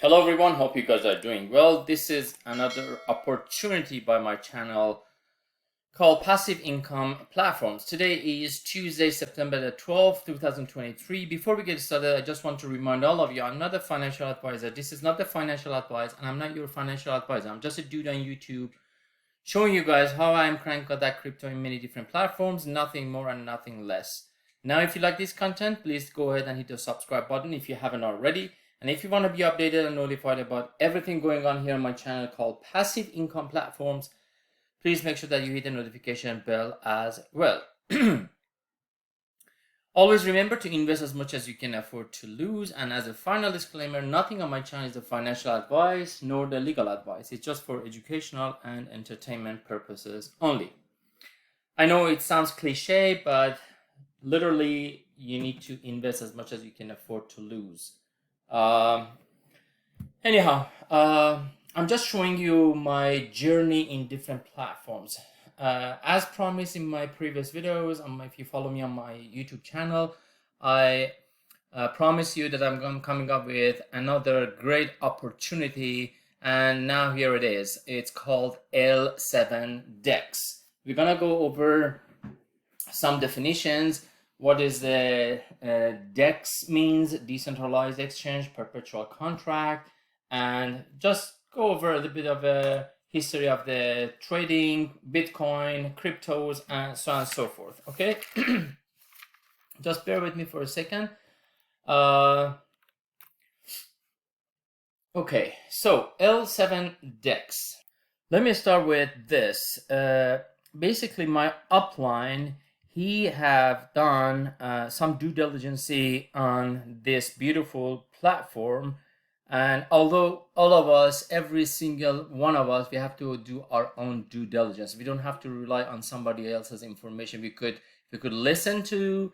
Hello everyone, hope you guys are doing well. This is another opportunity by my channel called Passive Income Platforms. Today is Tuesday, September the 12th, 2023. Before we get started, I just want to remind all of you, I'm not a financial advisor. This is not the financial advice, and I'm not your financial advisor. I'm just a dude on YouTube showing you guys how I'm cranking out that crypto in many different platforms, nothing more and nothing less. Now, if you like this content, please go ahead and hit the subscribe button if you haven't already. And if you want to be updated and notified about everything going on here on my channel called Passive Income Platforms, please make sure that you hit the notification bell as well. Always remember to invest as much as you can afford to lose. And as a final disclaimer, nothing on my channel is the financial advice nor the legal advice. It's just for educational and entertainment purposes only. I know it sounds cliche, but literally you need to invest as much as you can afford to lose. Anyhow, I'm just showing you my journey in different platforms. As promised in my previous videos, if you follow me on my YouTube channel, I promise you that I'm coming up with another great opportunity, and now here it is. It's called L7 Dex. We're gonna go over some definitions. What is the DEX means, Decentralized Exchange, Perpetual Contract, and just go over a little bit of a history of the trading, Bitcoin, cryptos, and so on and so forth, okay? Just bear with me for a second. Okay, so L7 DEX. Let me start with this. Basically, my upline, he have done some due diligence on this beautiful platform, and although all of us, every single one of us, we have to do our own due diligence. We don't have to rely on somebody else's information. We could listen to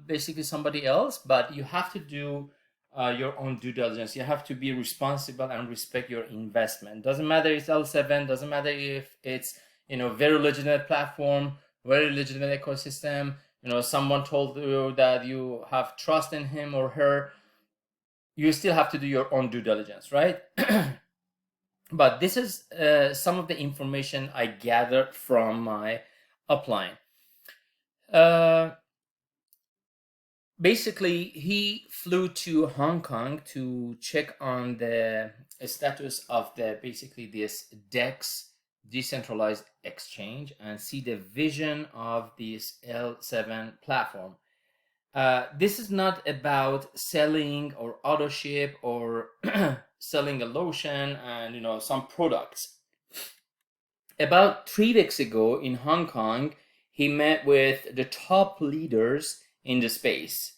basically somebody else, but you have to do your own due diligence. You have to be responsible and respect your investment. Doesn't matter if it's L7, doesn't matter if it's very legitimate platform, very legitimate ecosystem, someone told you that you have trust in him or her, you still have to do your own due diligence, right? But this is some of the information I gathered from my upline. Basically, he flew to Hong Kong to check on the status of this DEX, Decentralized Exchange, and see the vision of this L7 platform. This is not about selling or auto ship or selling a lotion and some products. About 3 weeks ago in Hong Kong, he met with the top leaders in the space.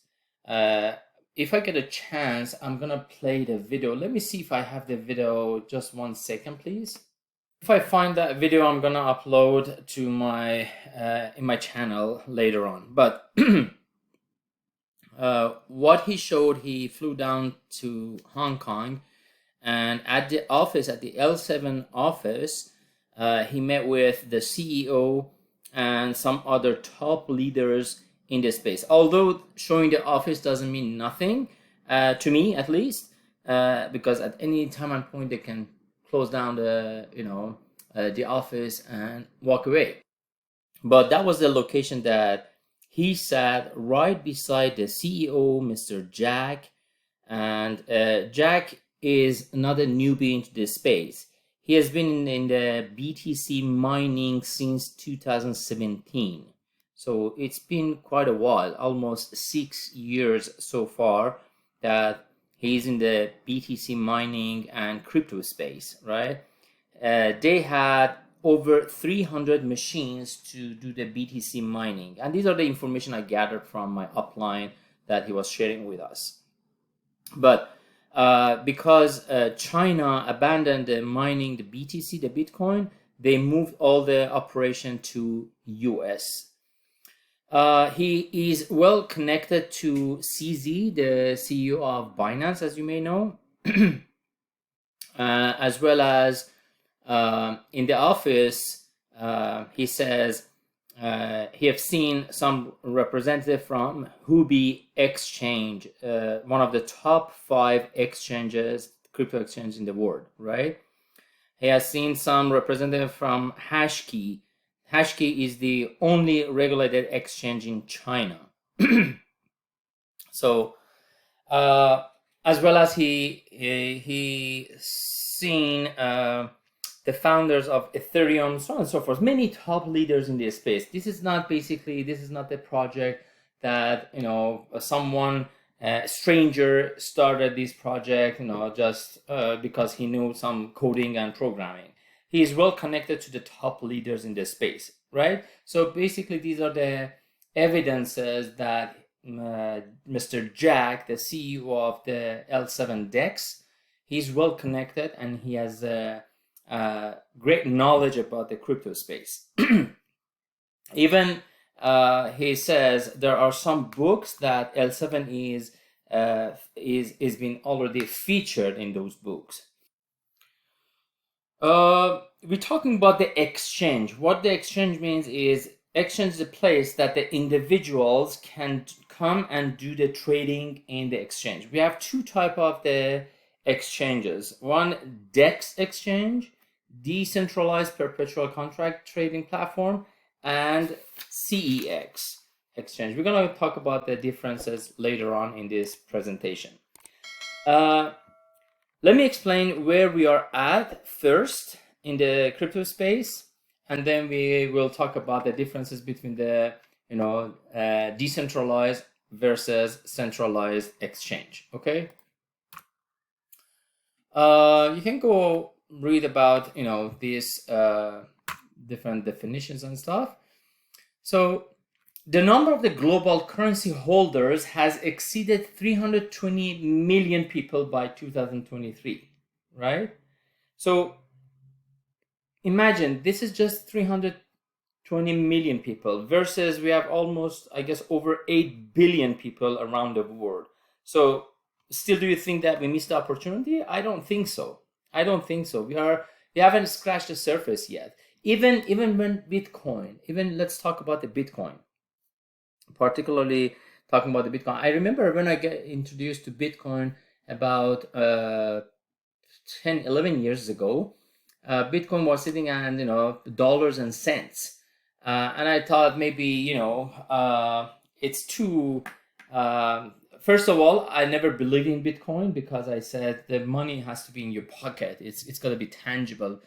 If I get a chance, I'm gonna play the video. Let me see if I have the video. Just 1 second, please. If I find that video, I'm gonna upload to my in my channel later on. But what he showed, he flew down to Hong Kong, and at the office, at the L7 office, he met with the CEO and some other top leaders in the space. Although showing the office doesn't mean nothing to me, at least, because at any time and point they can close down the office and walk away. But that was the location that he sat right beside the CEO, Mr. Jack. And Jack is another newbie into this space. He has been in the BTC mining since 2017. So it's been quite a while, almost 6 years so far that he's in the BTC mining and crypto space, right? They had over 300 machines to do the BTC mining. And these are the information I gathered from my upline that he was sharing with us. But because China abandoned the mining, the BTC, the Bitcoin, they moved all the operation to US. He is well connected to CZ, the CEO of Binance, as you may know, as well as in the office, he says he have seen some representative from Huobi Exchange, one of the top 5 exchanges, crypto exchanges in the world, right? He has seen some representative from Hashkey. Hashkey is the only regulated exchange in China. So, as well as he seen the founders of Ethereum, so on and so forth, many top leaders in this space. This is not the project that, someone stranger started this project, just because he knew some coding and programming. He is well connected to the top leaders in this space, right? So basically, these are the evidences that Mr. Jack, the CEO of the L7 Dex, he's well connected and he has great knowledge about the crypto space. Even he says there are some books that L7 is being already featured in those books. We're talking about the exchange. What the exchange means is exchange is a place that the individuals can come and do the trading in the exchange. We have 2 types of the exchanges. One, DEX exchange, Decentralized Perpetual Contract Trading Platform, and CEX exchange. We're going to talk about the differences later on in this presentation. Let me explain where we are at first in the crypto space, and then we will talk about the differences between the decentralized versus centralized exchange. Okay. You can go read about these different definitions and stuff. So the number of the global currency holders has exceeded 320 million people by 2023, right? So imagine this is just 320 million people versus we have almost, I guess, over 8 billion people around the world. So still, do you think that we missed the opportunity? I don't think so. We haven't scratched the surface yet. Even when Bitcoin, let's talk about the Bitcoin. Particularly talking about the Bitcoin. I remember when I got introduced to Bitcoin about 10, 11 years ago, Bitcoin was sitting at, dollars and cents. And I thought maybe, it's too, first of all, I never believed in Bitcoin because I said the money has to be in your pocket. It's got to be tangible.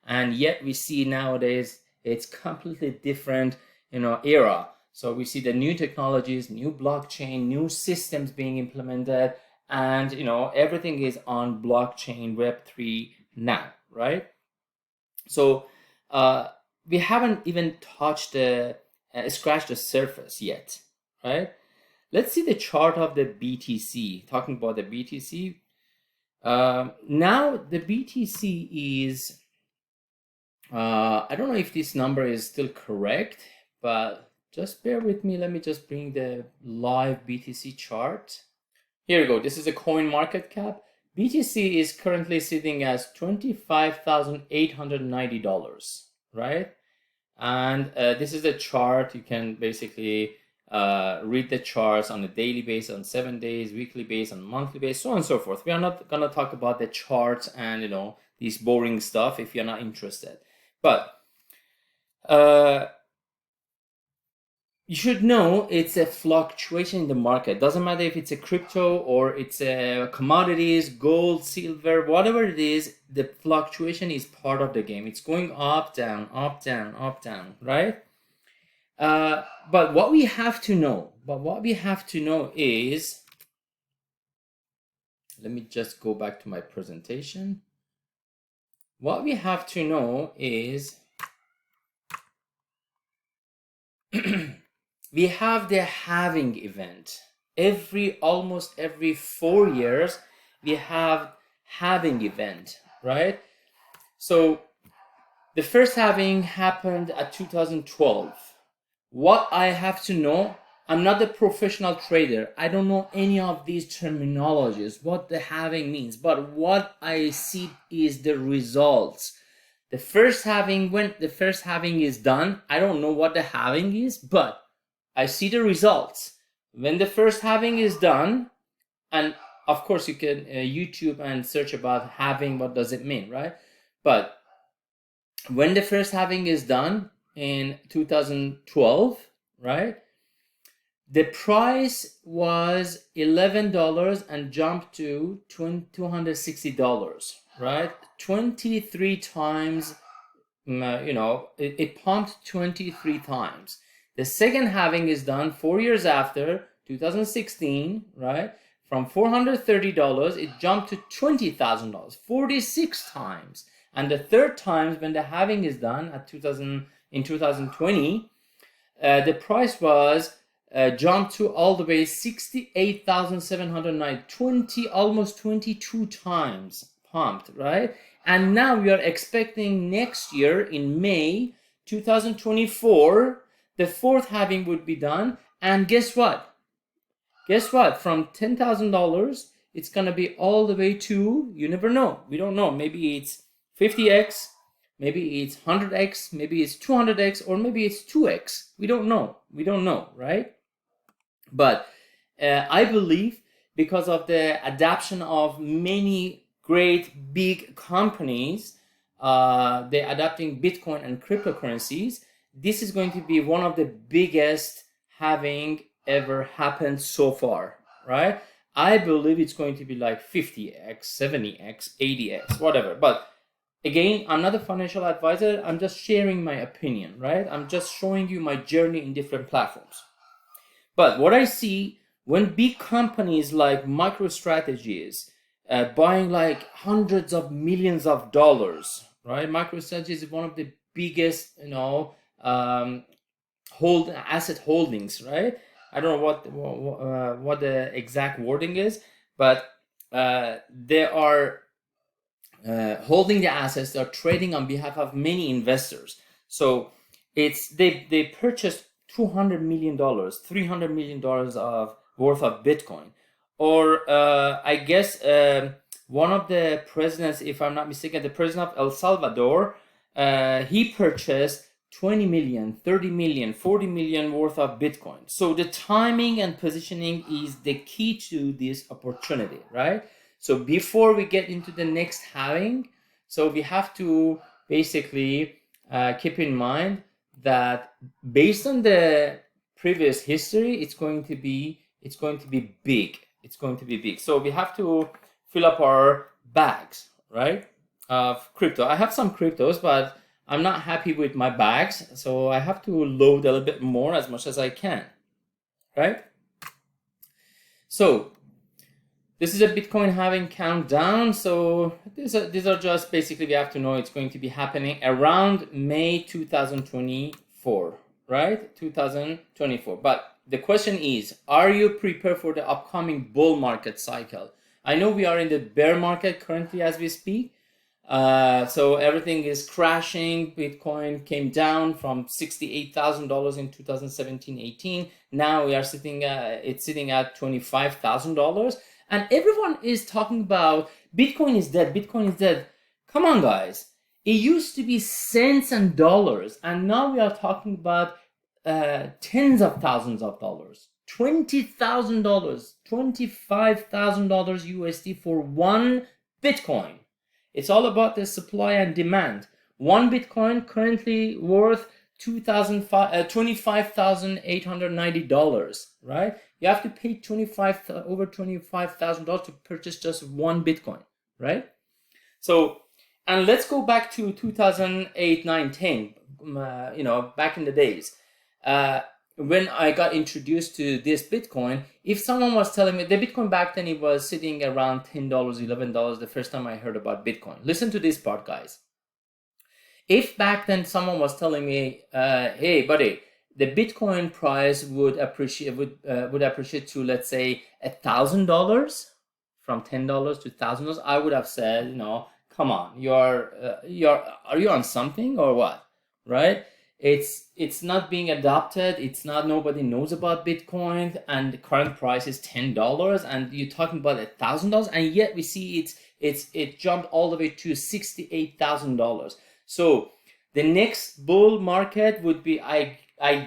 And yet we see nowadays it's completely different, era. So we see the new technologies, new blockchain, new systems being implemented, and everything is on blockchain Web3 now, right? So we haven't even touched scratched the surface yet, right? Let's see the chart of the BTC. Talking about the BTC, now the BTC is I don't know if this number is still correct, but just bear with me. Let me just bring the live BTC chart. Here we go. This is a coin market cap. BTC is currently sitting as $25,890, right? And this is the chart. You can basically read the charts on a daily basis, on 7 days, weekly basis, on monthly basis, so on and so forth. We are not going to talk about the charts and this boring stuff if you're not interested. But you should know it's a fluctuation in the market. Doesn't matter if it's a crypto or it's a commodities, gold, silver, whatever it is, the fluctuation is part of the game. It's going up, down, up, down, up, down, right? But what we have to know is, let me just go back to my presentation. What we have to know is we have the halving event. Almost every 4 years, we have halving event, right? So the first halving happened at 2012. What I have to know, I'm not a professional trader. I don't know any of these terminologies, what the halving means, but what I see is the results. The first halving, when the first halving is done, I don't know what the halving is, but I see the results. When the first halving is done, and of course you can YouTube and search about halving, what does it mean, right? But when the first halving is done in 2012, right? The price was $11 and jumped to $260, right? 23 times, it pumped 23 times. The second halving is done 4 years after, 2016, right? From $430, it jumped to $20,000, 46 times. And the third time, when the halving is done in 2020, the price was jumped to all the way 68,709, almost 22 times pumped, right? And now we are expecting next year in May 2024, the fourth halving would be done. And guess what? Guess what? From $10,000, it's going to be all the way to, you never know. We don't know. Maybe it's 50x, maybe it's 100x, maybe it's 200x, or maybe it's 2x. We don't know. We don't know, right? But I believe because of the adoption of many great big companies, they're adopting Bitcoin and cryptocurrencies, this is going to be one of the biggest halving ever happened so far, right? I believe it's going to be like 50x, 70x, 80x, whatever. But again, I'm not a financial advisor. I'm just sharing my opinion, right? I'm just showing you my journey in different platforms. But what I see when big companies like MicroStrategy buying like hundreds of millions of dollars, right? MicroStrategy is one of the biggest, asset holdings, right? I don't know what the exact wording is, but they are holding the assets. They're trading on behalf of many investors. So they purchased $200 million, $300 million of worth of Bitcoin. Or I guess one of the presidents, if I'm not mistaken, the president of El Salvador, he purchased 20 million, 30 million, 40 million worth of Bitcoin. So the timing and positioning is the key to this opportunity, right? So before we get into the next halving, so we have to basically keep in mind that based on the previous history, it's going to be big. It's going to be big. So we have to fill up our bags, right, of crypto. I have some cryptos, but I'm not happy with my bags, so I have to load a little bit more as much as I can, right? So this is a Bitcoin halving countdown. So these are just basically, we have to know it's going to be happening around May 2024, right? 2024. But the question is, are you prepared for the upcoming bull market cycle? I know we are in the bear market currently as we speak. So everything is crashing. Bitcoin came down from $68,000 in 2017-18. Now we are sitting at $25,000. And everyone is talking about Bitcoin is dead. Bitcoin is dead. Come on, guys. It used to be cents and dollars. And now we are talking about tens of thousands of dollars. $20,000, $25,000 USD for one Bitcoin. It's all about the supply and demand. One Bitcoin currently worth $25,890, right? You have to pay over $25,000 to purchase just one Bitcoin, right? So, and let's go back to 2008, 9, 10, back in the days. When I got introduced to this Bitcoin, if someone was telling me, the Bitcoin back then, it was sitting around $10, $11 the first time I heard about Bitcoin. Listen to this part, guys. If back then someone was telling me, hey, buddy, the Bitcoin price would appreciate to, let's say, $1,000, from $10 to $1,000, I would have said, come on, are you on something or what, right? It's not being adopted. Nobody knows about Bitcoin, and the current price is $10, and you're talking about $1,000, and yet we see it jumped all the way to $68,000. So the next bull market would be, I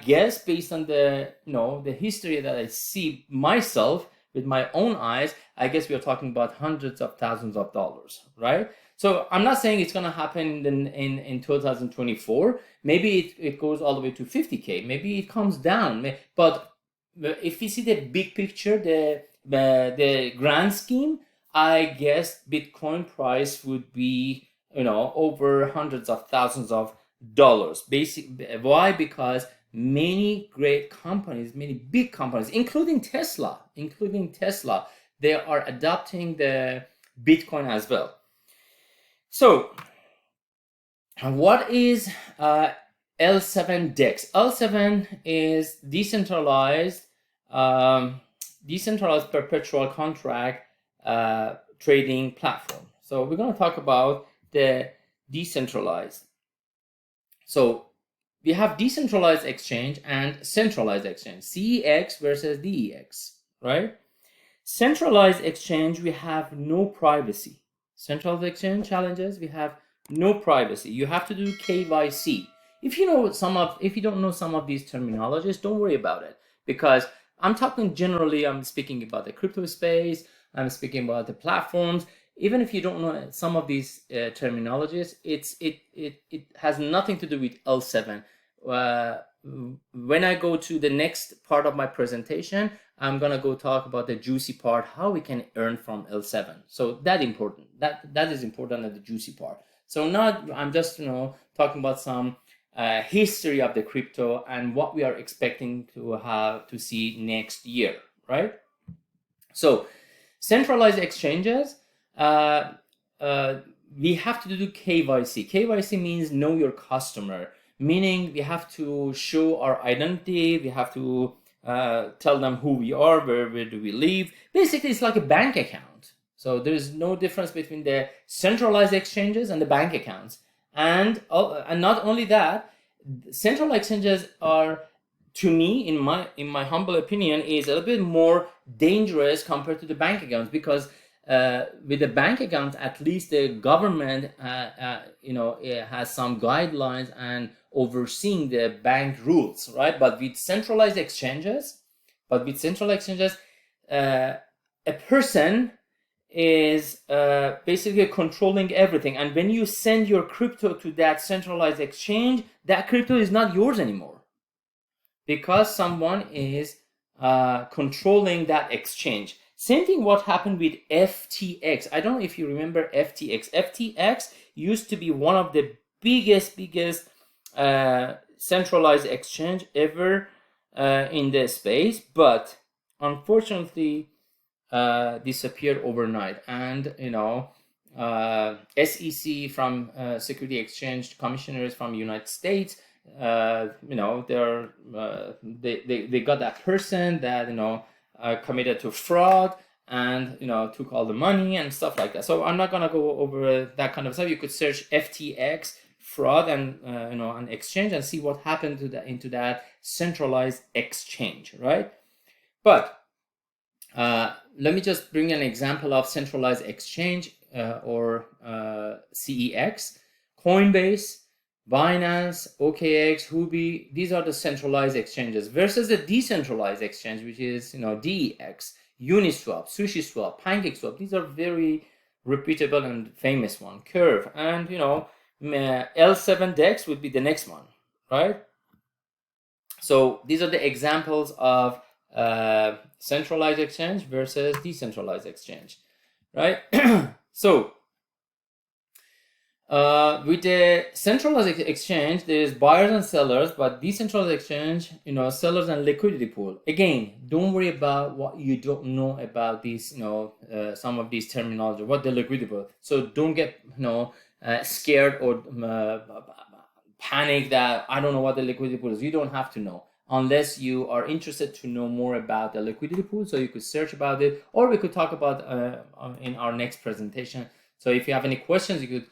guess, based on the the history that I see myself with my own eyes, I guess we are talking about hundreds of thousands of dollars, right? So I'm not saying it's going to happen in 2024. Maybe it goes all the way to 50K. Maybe it comes down. But if you see the big picture, the grand scheme, I guess Bitcoin price would be over hundreds of thousands of dollars. Why? Because many great companies, many big companies, including Tesla, they are adopting the Bitcoin as well. So what is L7 Dex? L7 is decentralized perpetual contract trading platform. So we're going to talk about the decentralized. So we have decentralized exchange and centralized exchange, CEX versus DEX, right? Centralized exchange, we have no privacy. Centralized exchange challenges, we have no privacy. You have to do KYC. If you don't know some of these terminologies, don't worry about it, because I'm talking generally. I'm speaking about the crypto space. I'm speaking about the platforms. Even if you don't know some of these terminologies, it has nothing to do with L7. When I go to the next part of my presentation, I'm gonna go talk about the juicy part, how we can earn from L7. So that is important at the juicy part. So now I'm just talking about some history of the crypto and what we are expecting to see next year, right? So centralized exchanges, we have to do KYC. KYC means know your customer, meaning we have to show our identity. We have to tell them who we are, where do we live. Basically, it's like a bank account. So there is no difference between the centralized exchanges and the bank accounts. And not only that, central exchanges are, to me, in my humble opinion, is a little bit more dangerous compared to the bank accounts, because with the bank account, at least the government it has some guidelines and overseeing the bank rules, right? But with centralized exchanges, a person is basically controlling everything. And when you send your crypto to that centralized exchange, that crypto is not yours anymore, because someone is controlling that exchange. Same thing what happened with FTX. I don't know if you remember FTX. FTX used to be one of the biggest centralized exchange ever in the space, but unfortunately disappeared overnight. And SEC from Security Exchange Commissioners from United States, they got that person that committed to fraud and took all the money and stuff like that. So I'm not gonna go over that kind of stuff. You could search FTX fraud and an exchange and see what happened into that centralized exchange, right? But let me just bring an example of centralized exchange or CEX. Coinbase, Binance, OKX, Huobi, these are the centralized exchanges versus the decentralized exchange, which is DEX, Uniswap, SushiSwap, PancakeSwap. These are very repeatable and famous one. Curve and L7 Dex would be the next one, right? So these are the examples of centralized exchange versus decentralized exchange, right? So with the centralized exchange, there's buyers and sellers, but decentralized exchange, sellers and liquidity pool. Again, don't worry about what you don't know about these, some of these terminology, what the liquidity pool. So don't get, scared or panic that I don't know what the liquidity pool is. You don't have to know unless you are interested to know more about the liquidity pool. So you could search about it, or we could talk about in our next presentation. So if you have any questions, you could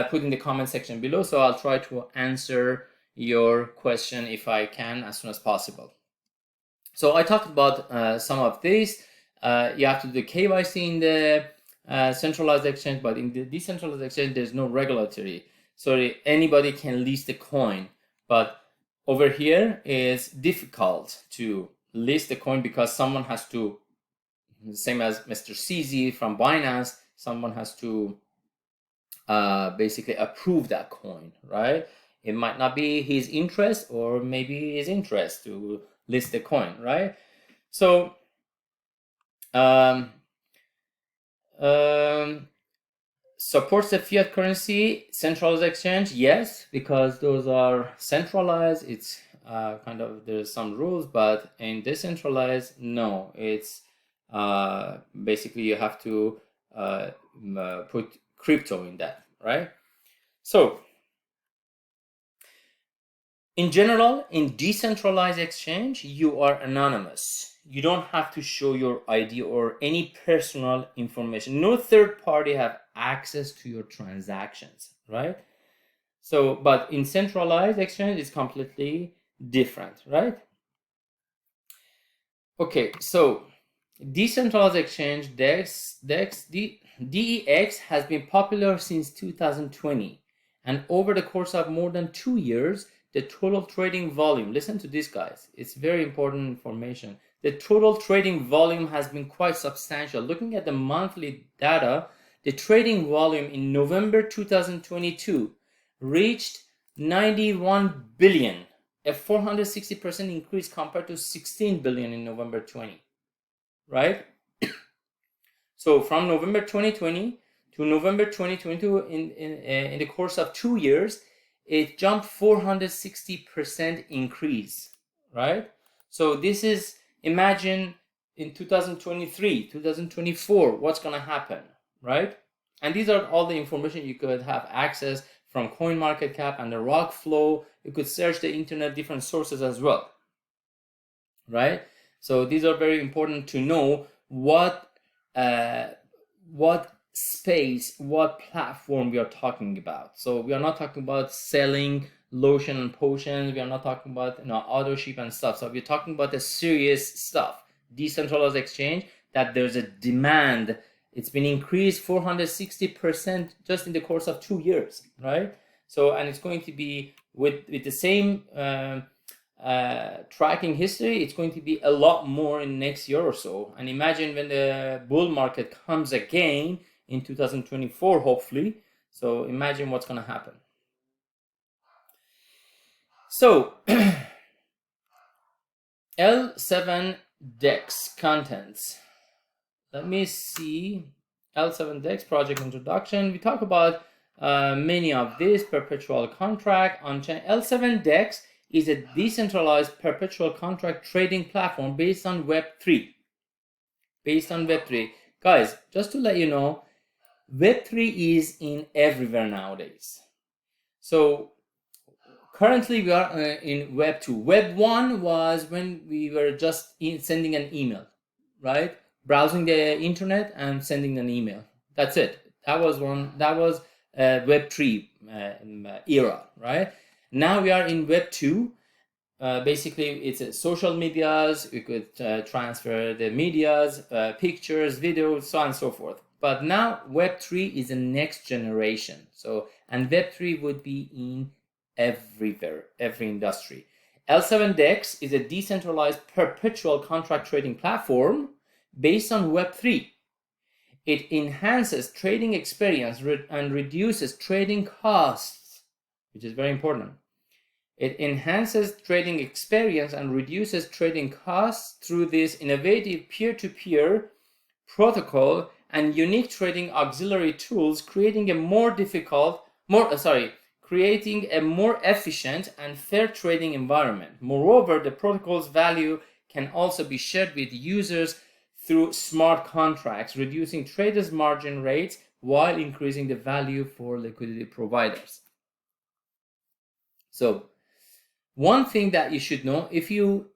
put in the comment section below. So I'll try to answer your question if I can as soon as possible. So I talked about some of these. You have to do KYC in the centralized exchange, but in the decentralized exchange, there's no regulatory. sorry, anybody can list a coin, but over here is difficult to list a coin because someone has to, same as Mr. CZ from Binance, someone has to basically approve that coin, right? It might not be his interest, or maybe his interest to list the coin, right? So supports the fiat currency centralized exchange, yes, because those are centralized. It's kind of, there's some rules, but in decentralized, no. It's basically you have to put crypto in that, right? So in general, in decentralized exchange, you are anonymous. You don't have to show your ID or any personal information. No third party have access to your transactions, right? So, but in centralized exchange, it's completely different, right? Okay, so decentralized exchange DEX DEX has been popular since 2020, and over the course of more than 2 years, the total trading volume, listen to this guys, it's very important information. The total trading volume has been quite substantial. Looking at the monthly data, the trading volume in November 2022 reached 91 billion, a 460% increase compared to 16 billion in November 20, right? So from November 2020 to November 2022, in the course of 2 years, it jumped 460% increase, right? So this is, imagine in 2023, 2024, what's going to happen, right? And these are all the information you could have access from CoinMarketCap and the Rockflow. You could search the internet, different sources as well, right? So these are very important to know what space, what platform we are talking about. So we are not talking about selling lotion and potions. We are not talking about auto ship and stuff. So we're talking about the serious stuff, decentralized exchange, that there's a demand. It's been increased 460% just in the course of 2 years, right? So, and it's going to be with the same tracking history, it's going to be a lot more in next year or so. And imagine when the bull market comes again in 2024, hopefully. So imagine what's going to happen. So L7 Dex contents. Let me see. L7 Dex project introduction. We talk about many of these. Perpetual contract on chain. L7 Dex is a decentralized perpetual contract trading platform based on Web3. Guys, just to let you know, Web3 is in everywhere nowadays. So currently we are in Web 2. Web 1 was when we were just sending an email, right? Browsing the internet and sending an email. That's it. That was Web 3 era, right? Now we are in Web 2. Basically, it's social medias. You could transfer the medias, pictures, videos, so on and so forth. But now Web 3 is the next generation. So, and Web 3 would be in everywhere, every industry. L7 Dex is a decentralized perpetual contract trading platform based on Web 3. It enhances trading experience and reduces trading costs, which is very important. It enhances trading experience and reduces trading costs through this innovative peer-to-peer protocol and unique trading auxiliary tools, creating a more efficient and fair trading environment. Moreover, the protocol's value can also be shared with users through smart contracts, reducing traders' margin rates while increasing the value for liquidity providers. So, one thing that you should know, if you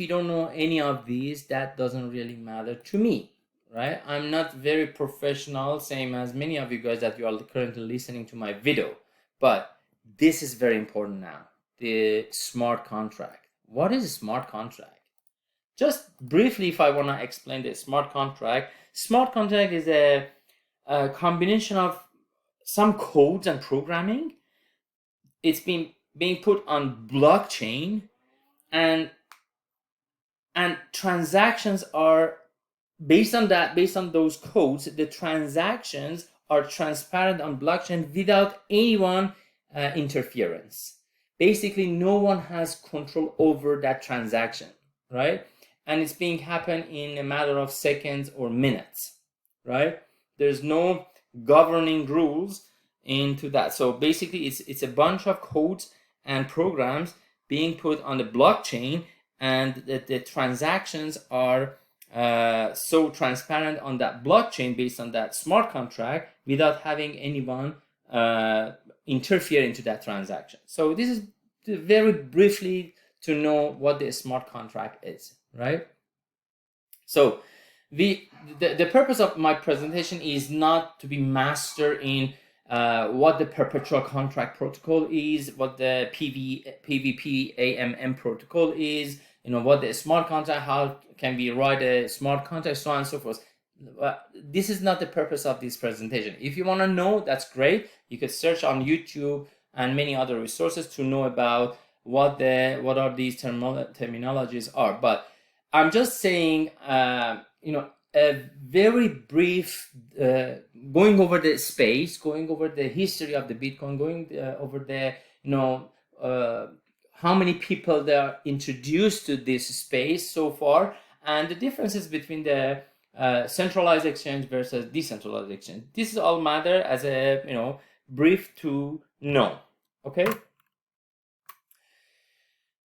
don't know any of these, that doesn't really matter to me, right? I'm not very professional, same as many of you guys that you are currently listening to my video. But this is very important now, the smart contract. What is a smart contract? Just briefly, if I want to explain the smart contract is a combination of some codes and programming it's been being put on blockchain, and transactions are based on those codes. The transactions are transparent on blockchain without anyone interference. Basically, no one has control over that transaction, right? And it's being happen in a matter of seconds or minutes, right? There's no governing rules into that. So basically, it's a bunch of codes and programs being put on the blockchain, and the transactions are so transparent on that blockchain based on that smart contract without having anyone interfere into that transaction. So this is very briefly to know what the smart contract is, right? So the purpose of my presentation is not to be master in what the perpetual contract protocol is, what the PVP AMM protocol is, what the smart contract, how can we write a smart contract, so on and so forth. This is not the purpose of this presentation. If you want to know, that's great. You could search on YouTube and many other resources to know about what are these terminologies are. But I'm just saying, a very brief going over the space, going over the history of the Bitcoin, going over the how many people they are introduced to this space so far, and the differences between the centralized exchange versus decentralized exchange. This is all matter as a brief to know. Okay.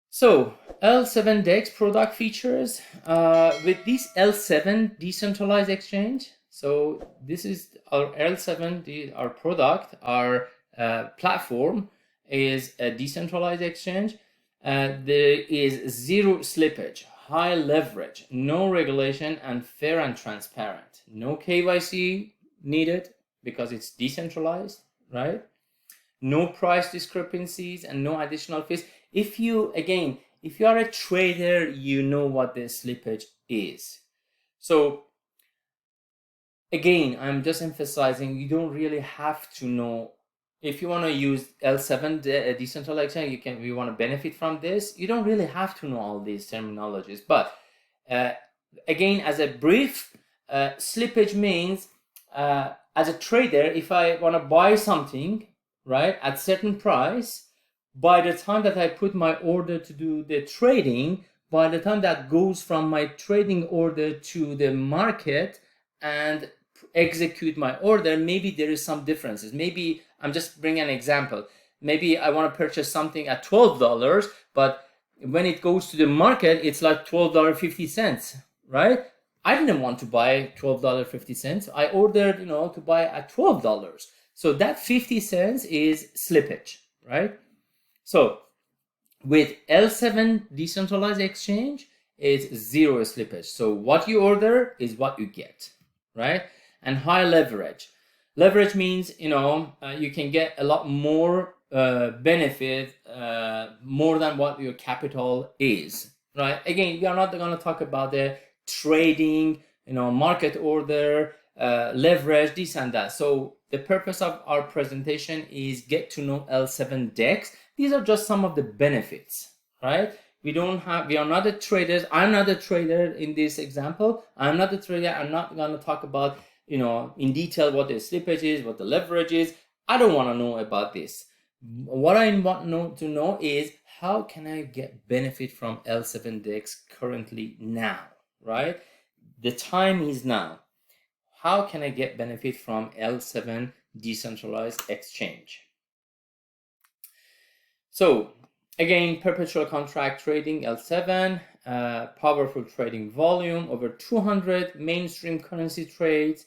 So L7 Dex product features with this L7 decentralized exchange. So this is our L7, our product, our platform is a decentralized exchange. There is zero slippage, high leverage, no regulation, and fair and transparent. No KYC needed because it's decentralized, right? No price discrepancies and no additional fees. If you are a trader, you know what the slippage is. So again, I'm just emphasizing, you don't really have to know. If you want to use L7 decentralized exchange, we want to benefit from this. You don't really have to know all these terminologies. But again, as a brief, slippage means as a trader, if I want to buy something, right, at certain price, by the time that I put my order to do the trading, by the time that goes from my trading order to the market and execute my order, maybe there is some differences. Maybe I'm just bringing an example. Maybe I want to purchase something at $12, but when it goes to the market, it's like $12.50, right? I didn't want to buy $12.50. I ordered, to buy at $12. So that 50 cents is slippage, right? So with L7 decentralized exchange, it's zero slippage. So what you order is what you get, right? And high leverage. Leverage means, you can get a lot more benefit, more than what your capital is, right? Again, we are not going to talk about the trading, market order, leverage, this and that. So the purpose of our presentation is get to know L7 Dex. These are just some of the benefits, right? We are not the traders. I'm not a trader in this example. I'm not a trader. I'm not going to talk about, in detail what the slippage is, what the leverage is. I don't want to know about this. What I want to know is how can I get benefit from L7 Dex currently now, right? The time is now. How can I get benefit from L7 decentralized exchange? So again, perpetual contract trading, L7, powerful trading volume, over 200 mainstream currency trades,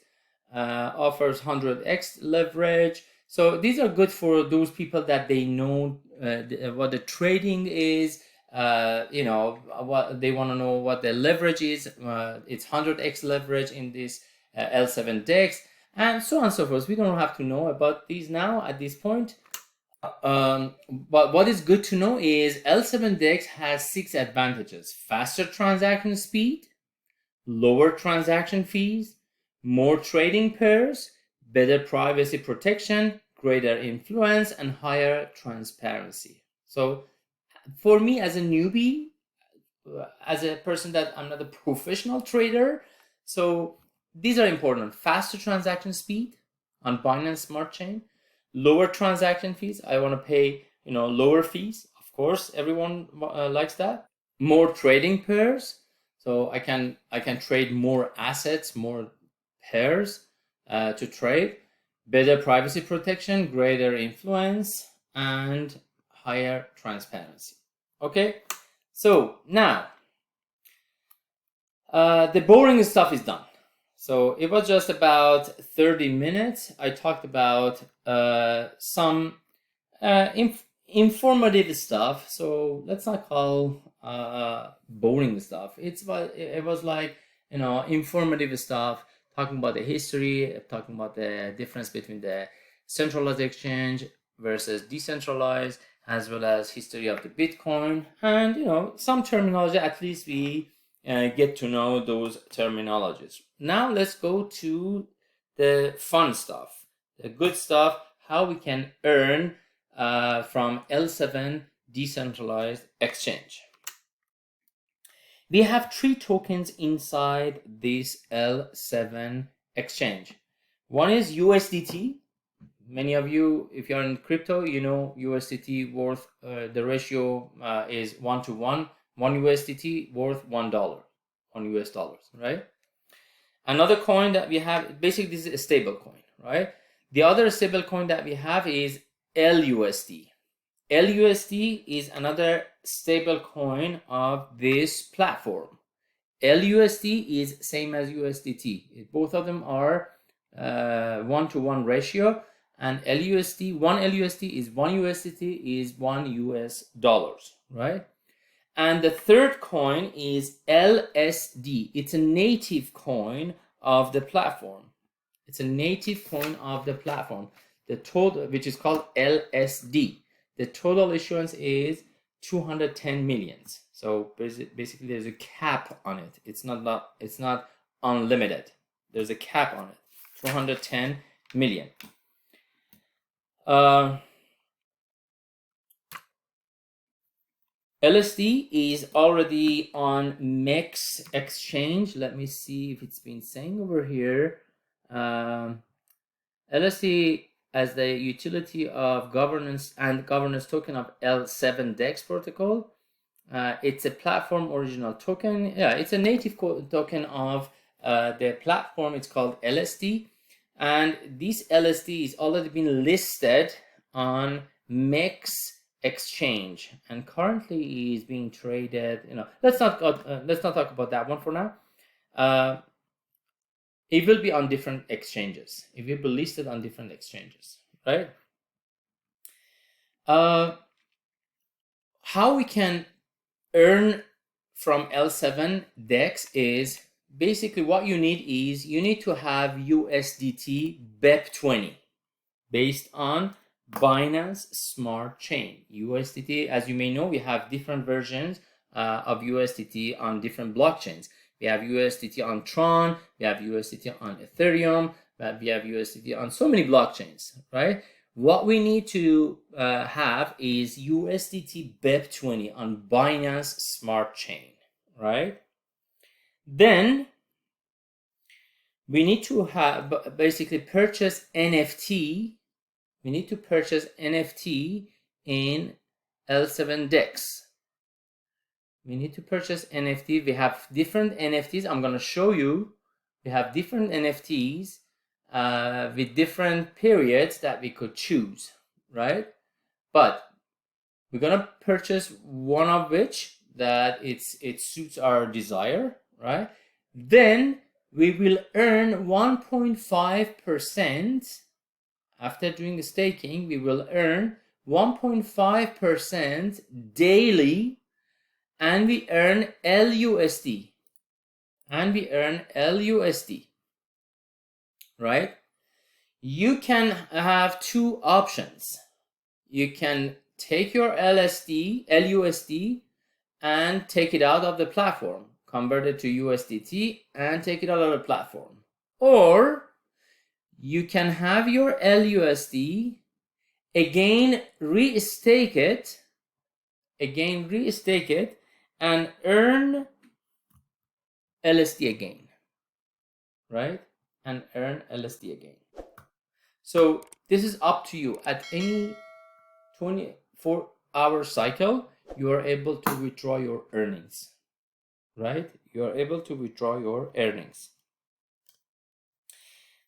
offers 100x leverage. So these are good for those people that they know what the trading is, what they want to know what the leverage is. It's 100x leverage in this L7 Dex, and so on and so forth. We don't have to know about these now at this point. But what is good to know is L7 Dex has 6 advantages: faster transaction speed, lower transaction fees, more trading pairs, better privacy protection, greater influence, and higher transparency. So for me as a newbie, as a person that I'm not a professional trader, so these are important. Faster transaction speed on Binance Smart Chain, lower transaction fees. I want to pay, lower fees. Of course, everyone likes that. More trading pairs, so I can trade more assets, more pairs to trade. Better privacy protection, greater influence, and higher transparency. Okay, so now the boring stuff is done. So it was just about 30 minutes. I talked about some informative stuff. So let's not call boring stuff. It was like, informative stuff, talking about the history, talking about the difference between the centralized exchange versus decentralized, as well as history of the Bitcoin, and some terminology. At least we get to know those terminologies. Now let's go to the fun stuff, the good stuff, how we can earn from L7 Decentralized Exchange. We have 3 tokens inside this L7 exchange. One is USDT. Many of you, if you're in crypto, USDT worth, the ratio is 1-to-1. 1 USDT worth $1 on US dollars, right? Another coin that we have, basically this is a stable coin, right? The other stable coin that we have is LUSD. LUSD is another stable coin of this platform. LUSD is same as USDT. Both of them are 1-to-1 ratio, and LUSD, 1 LUSD is 1 USDT is 1 US dollars, right? And the third coin is LSD. It's a native coin of the platform. It's a native coin of the platform. The total, which is called LSD. The total issuance is 210 millions. So basically, there's a cap on it. It's not unlimited. There's a cap on it. 210 million. LSD is already on MEX exchange. Let me see if it's been saying over here. LSD as the utility of governance and governance token of L7 Dex protocol. It's a platform original token. Yeah, it's a native token of the platform. It's called LSD. And this LSD is already been listed on MEX exchange and currently is being traded. Let's not talk about that one for now. It will be on different exchanges. It will be listed on different exchanges, right? How we can earn from L7 Dex is basically what you need to have USDT BEP20 based on Binance Smart Chain. USDT, as you may know, we have different versions of USDT on different blockchains. We have USDT on Tron, we have USDT on Ethereum, we have USDT on so many blockchains, right? What we need to have is USDT BEP20 on Binance Smart Chain, right? Then we need to have basically purchase NFT. We need to purchase NFT in L7 Dex. We need to purchase NFT. We have different NFTs. I'm going to show you. We have different NFTs with different periods that we could choose, right? But we're going to purchase one of which that it suits our desire, right? Then we will earn 1.5%. After doing the staking, we will earn 1.5% daily, and we earn LUSD. Right? You can have 2 options. You can take your LUSD, and take it out of the platform, convert it to USDT, and take it out of the platform. Or you can have your LUSD again restake it, and earn LSD again, right? And earn LSD again. So this is up to you. At any 24-hour cycle, you are able to withdraw your earnings, right? You are able to withdraw your earnings.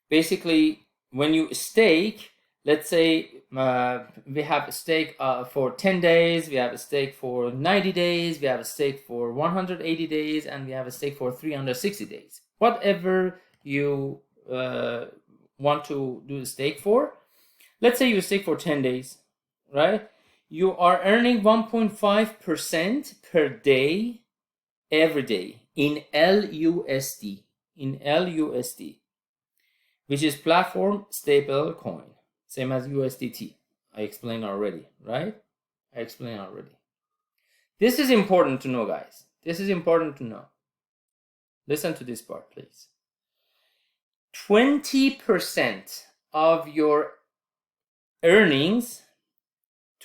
Basically, when you stake, let's say we have a stake for 10 days, we have a stake for 90 days, we have a stake for 180 days, and we have a stake for 360 days. Whatever you want to do the stake for. Let's say you stake for 10 days, right? You are earning 1.5% per day, every day, in LUSD, which is platform stable coin, same as USDT. I explained already, right? This is important to know, guys. This is important to know. Listen to this part, please. 20% of your earnings,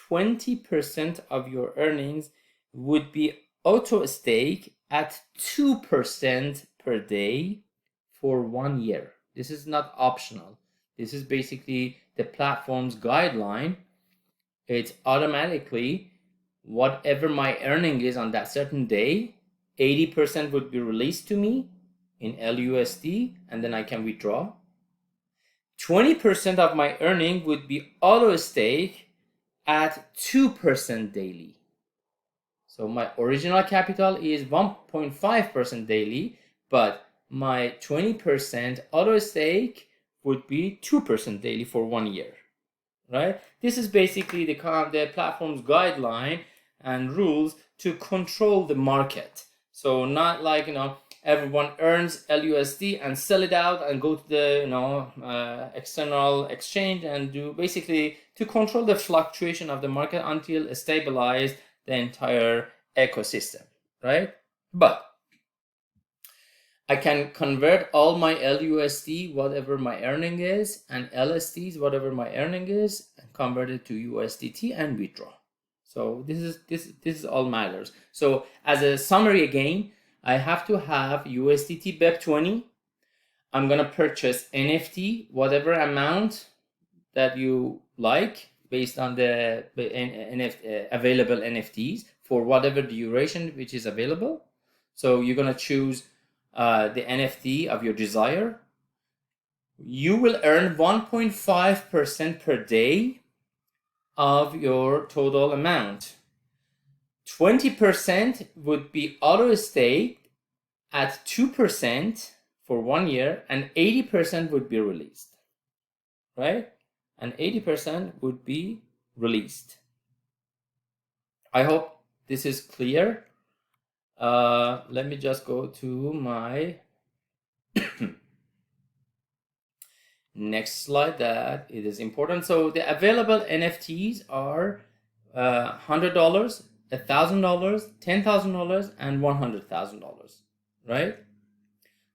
20% of your earnings would be auto stake at 2% per day for 1 year. This is not optional. This is basically the platform's guideline. It's automatically whatever my earning is on that certain day, 80% would be released to me in LUSD, and then I can withdraw. 20% of my earning would be auto stake at 2% daily. So my original capital is 1.5% daily, but my 20% auto stake would be 2% daily for 1 year, right? This is basically the platform's guideline and rules to control the market. So not like, everyone earns LUSD and sell it out and go to the external exchange and do basically to control the fluctuation of the market until it stabilizes the entire ecosystem, right? But I can convert all my LUSD, whatever my earning is, and LSDs, whatever my earning is, and convert it to USDT and withdraw. So this is all matters. So as a summary again, I have to have USDT BEP20. I'm gonna purchase NFT, whatever amount that you like, based on the available NFTs for whatever duration which is available. So you're gonna choose the NFT of your desire. You will earn 1.5% per day of your total amount. 20% would be auto staked at 2% for 1 year, and 80% would be released, right? And 80% would be released. I hope this is clear. Let me just go to my next slide, that it is important. So the available NFTs are $100, $1,000, $10,000, and $100,000, right?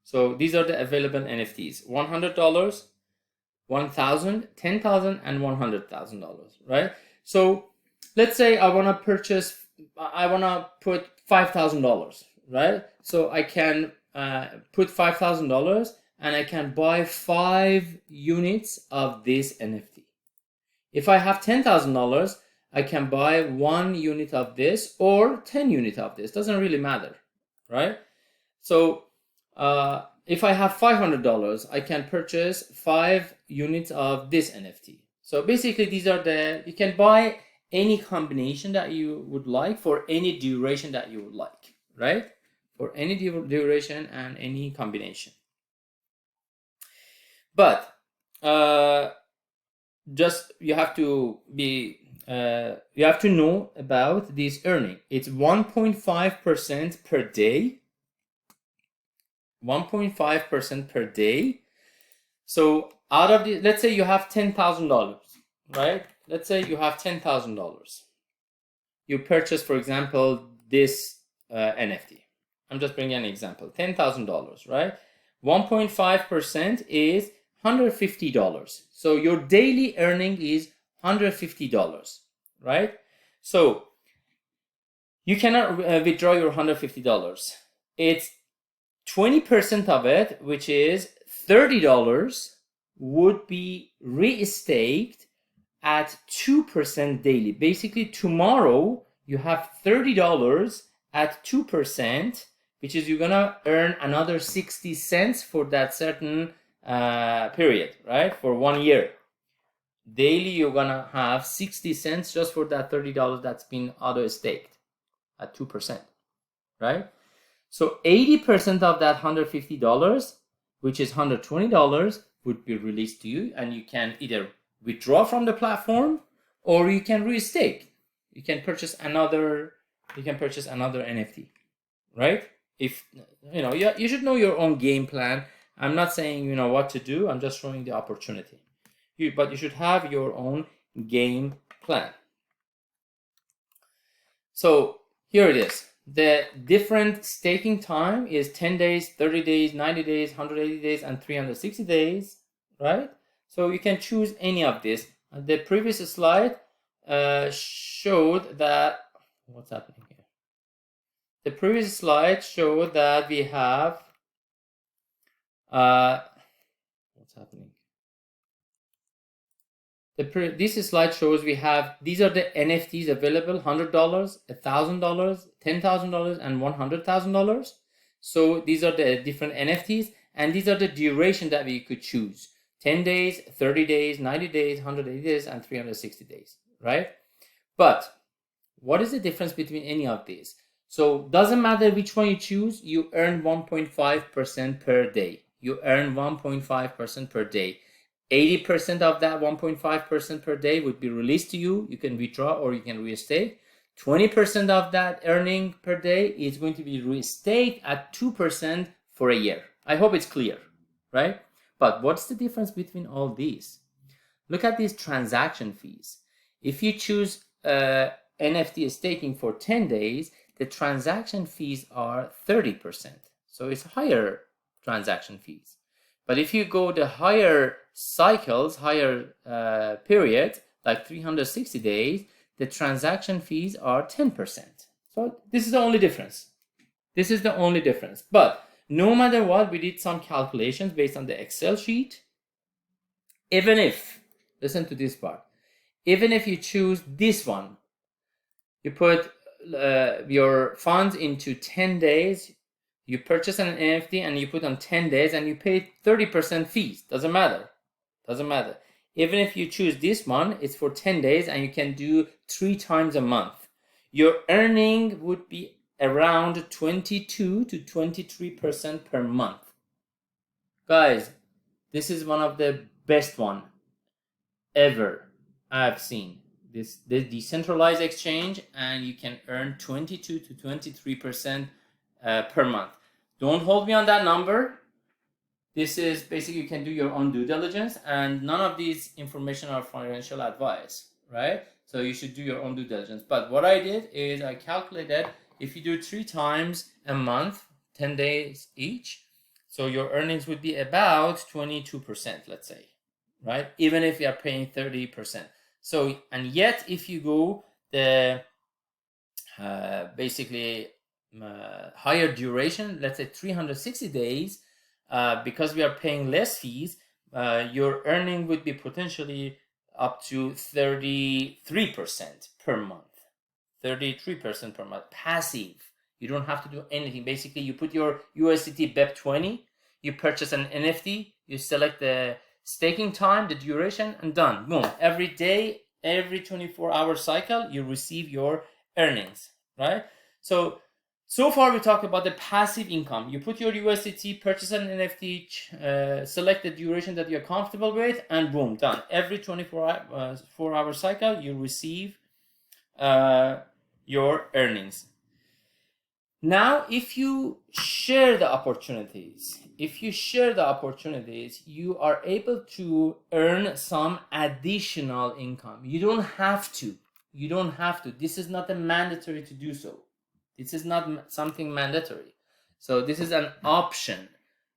So these are the available NFTs: $100, $1,000, $10,000, and $100,000, right? So let's say I want to put $5,000, right? So I can put $5,000 and I can buy 5 units of this NFT. If I have $10,000, I can buy 1 unit of this or 10 units of this. Doesn't really matter, right? So if I have $500, I can purchase 5 units of this NFT. So basically, these are you can buy any combination that you would like for any duration that you would like, right? For any duration and any combination. But just you have to know about this earning. It's 1.5% per day. 1.5% per day. So out of let's say you have $10,000, right? Let's say you have $10,000. You purchase, for example, this NFT. I'm just bringing an example. $10,000, right? 1.5% is $150. So your daily earning is $150, right? So you cannot withdraw your $150. It's 20% of it, which is $30, would be re-staked at 2% daily. Basically, tomorrow you have $30 at 2%, which is you're gonna earn another 60 cents for that certain period, right? For 1 year. Daily, you're gonna have 60 cents just for that $30 that's been auto-staked at 2%, right? So 80% of that $150, which is $120, would be released to you, and you can either withdraw from the platform or you can restake. You can purchase another NFT, right? If you should know your own game plan. I'm not saying what to do. I'm just showing the opportunity. But you should have your own game plan. So here it is. The different staking time is 10 days, 30 days, 90 days, 180 days, and 360 days, right? So you can choose any of this. The previous slide showed that, what's happening here? The previous slide showed that we have, what's happening? This slide shows we have, these are the NFTs available, $100, $1,000, $10,000, and $100,000. So these are the different NFTs, and these are the duration that we could choose. 10 days, 30 days, 90 days, 180 days, and 360 days, right? But what is the difference between any of these? So doesn't matter which one you choose, you earn 1.5% per day. You earn 1.5% per day. 80% of that 1.5% per day would be released to you. You can withdraw or you can restake. 20% of that earning per day is going to be restaked at 2% for a year. I hope it's clear, right? But what's the difference between all these? Look at these transaction fees. If you choose NFT staking for 10 days, the transaction fees are 30%. So it's higher transaction fees. But if you go the higher cycles, higher period, like 360 days, the transaction fees are 10%. So this is the only difference. This is the only difference. But no matter what, we did some calculations based on the Excel sheet. Even if, listen to this part, even if you choose this one, you put your funds into 10 days, you purchase an NFT and you put on 10 days and you pay 30% fees. Doesn't matter. Doesn't matter. Even if you choose this one, it's for 10 days and you can do 3 times a month. Your earning would be around 22 to 23% per month. Guys, this is one of the best one ever I've seen. This decentralized exchange, and you can earn 22 to 23% per month. Don't hold me on that number. This is basically, you can do your own due diligence, and none of these information are financial advice, right? So you should do your own due diligence. But what I did is I calculated if you do 3 times a month, 10 days each, so your earnings would be about 22%, let's say, right? Even if you are paying 30%. So, and yet if you go the basically higher duration, let's say 360 days, because we are paying less fees, your earning would be potentially up to 33% per month. 33% per month. Passive. You don't have to do anything. Basically, you put your USDT BEP20, you purchase an NFT, you select the staking time, the duration, and done. Boom. Every day, every 24-hour cycle, you receive your earnings, right? So far we talked about the passive income. You put your USDT, purchase an NFT, select the duration that you're comfortable with, and boom, done. Every 24-hour cycle, you receive your earnings. Now, if you share the opportunities, you are able to earn some additional income. You don't have to. This is not a mandatory to do so. This is not something mandatory. So this is an option.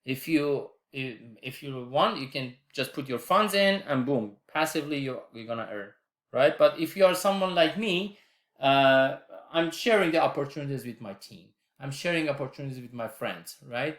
If you want, you can just put your funds in and boom, passively you're gonna earn. right? But if you are someone like me, I'm sharing the opportunities with my team. I'm sharing opportunities with my friends, right?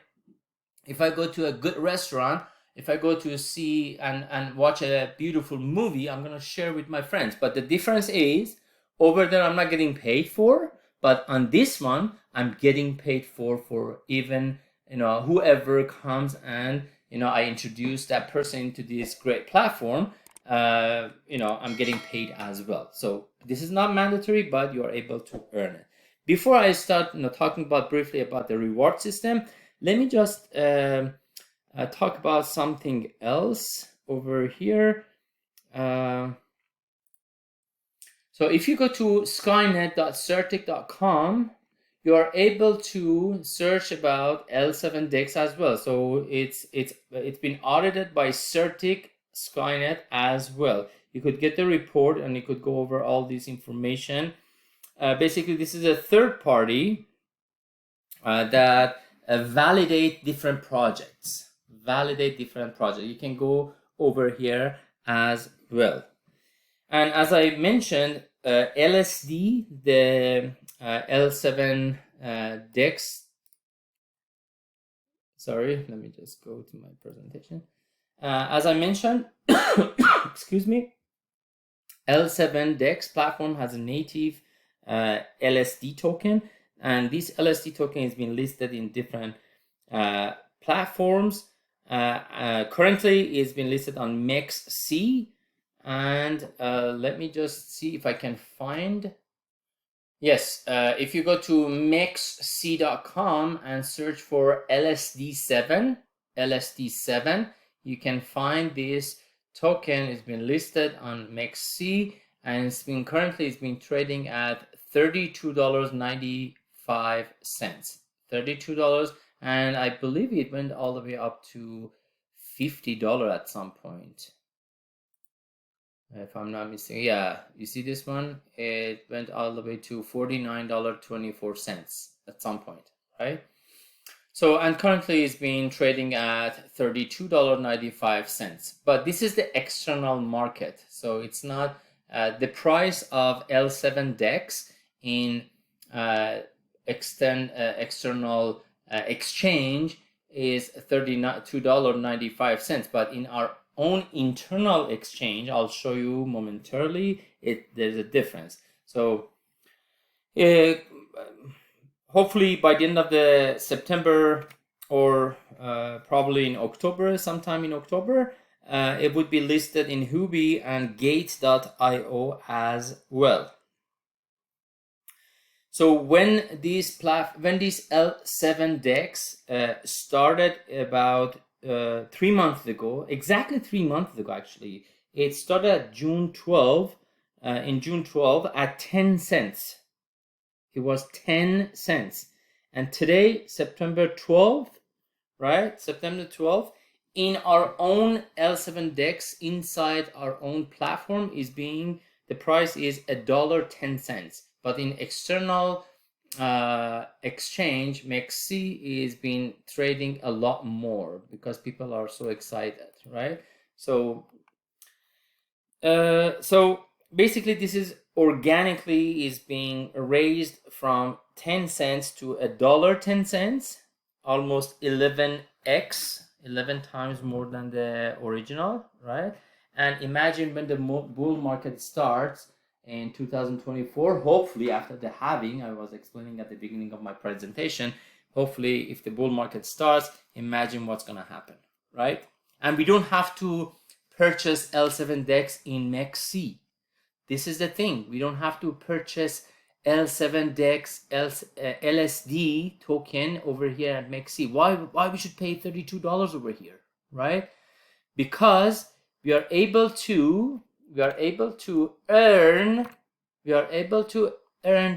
If I go to a good restaurant, if I go to see and watch a beautiful movie, I'm gonna share with my friends. But the difference is, over there I'm not getting paid for, but on this one I'm getting paid for even, you know, whoever comes and, you know, I introduce that person into this great platform, you know, I'm getting paid as well. So this is not mandatory, but you are able to earn it. Before I start, you know, talking about briefly about the reward system, let me just talk about something else over here. So if you go to skynet.certic.com, you are able to search about L7 Dex as well. So it's been audited by Certic Skynet as well. You could get the report and you could go over all this information. Basically, this is a third party that validate different projects. You can go over here as well. And as I mentioned, LSD, the L7 Dex. Sorry, let me just go to my presentation. As I mentioned, excuse me, L7 Dex platform has a native LSD token, and this LSD token has been listed in different platforms. Currently, it's been listed on MEXC, and let me just see if I can find. Yes, if you go to mexc.com and search for LSD7, you can find this token. It's been listed on MEXC, and it's been trading at $32.95. $32, and I believe it went all the way up to $50 at some point, if I'm not mistaken. Yeah, you see this one? It went all the way to $49.24 at some point, right? So, and currently it's been trading at $32.95. But this is the external market. So it's not the price of L7 Dex in external exchange is $32.95. But in our own internal exchange, I'll show you momentarily, there's a difference. So hopefully by the end of the September, or probably in October, sometime in October, it would be listed in Huobi and Gate.io as well. So when this L7 Dex started about 3 months ago, exactly 3 months ago actually, it started at June 12, in June 12 at 10 cents. It was 10 cents. And today, September 12th, right? September 12th, in our own L7 Dex, inside our own platform, the price is $1.10. But in external exchange, MEXC is been trading a lot more because people are so excited, right? So basically this is organically is being raised from 10 cents to $1.10, almost 11x, 11 times more than the original, right? And imagine when the bull market starts in 2024, hopefully after the halving I was explaining at the beginning of my presentation, hopefully if the bull market starts, imagine what's gonna happen, right? And we don't have to purchase L7 Dex in MEXC. This is the thing, we don't have to purchase L7 Dex LSD token over here at MEXC. Why we should pay $32 over here, right? Because we are able to earn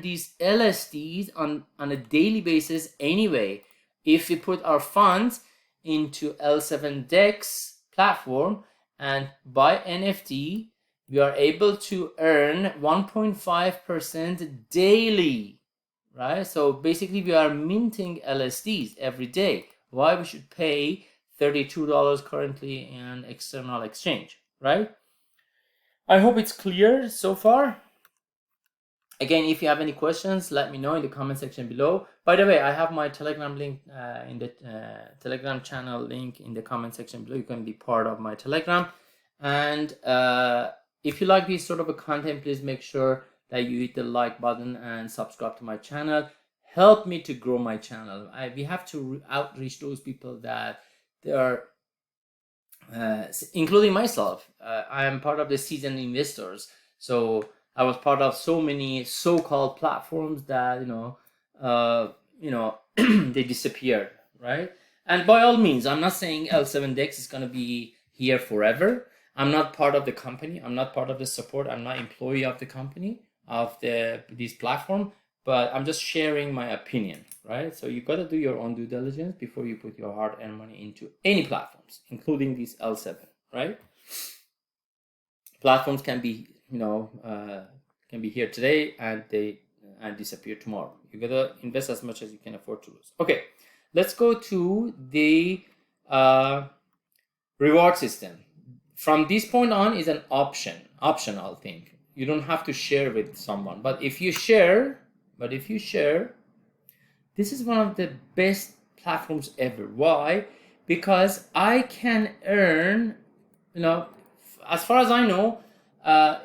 these LSDs on a daily basis anyway. If we put our funds into L7 Dex platform and buy NFT, we are able to earn 1.5% daily, right? So basically we are minting LSDs every day. Why we should pay $32 currently in external exchange, right? I hope it's clear so far. Again, if you have any questions, let me know in the comment section below. By the way, I have my Telegram link in the Telegram channel link in the comment section below. You can be part of my Telegram. And if you like this sort of a content, please make sure that you hit the like button and subscribe to my channel. Help me to grow my channel. We have to outreach those people that they are, including myself. I am part of the seasoned investors. So I was part of so many so-called platforms that they disappeared, right? And by all means, I'm not saying L7 Dex is going to be here forever. I'm not part of the company. I'm not part of the support. I'm not employee of the company of this platform, but I'm just sharing my opinion, right? So you got to do your own due diligence before you put your hard-earned money into any platforms, including these L7, right? Platforms can be can be here today and disappear tomorrow. You gotta invest as much as you can afford to lose. Okay, let's go to the reward system. From this point on is an optional thing. You don't have to share with someone, but if you share, this is one of the best platforms ever. Why? Because I can earn, as far as I know,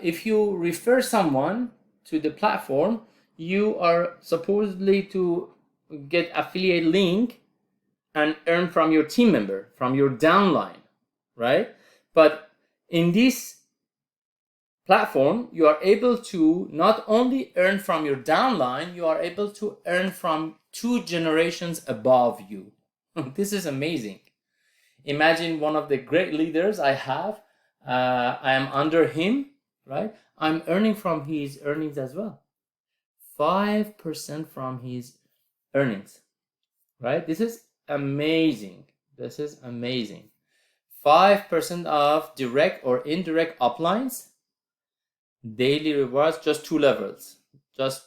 if you refer someone to the platform, you are supposedly to get affiliate link and earn from your team member, from your downline, right? But in this platform, you are able to not only earn from your downline, you are able to earn from 2 generations above you. This is amazing. Imagine one of the great leaders I have. I am under him, right? I'm earning from his earnings as well. 5% from his earnings, right? This is amazing. 5% of direct or indirect uplines, daily rewards, just 2 levels, just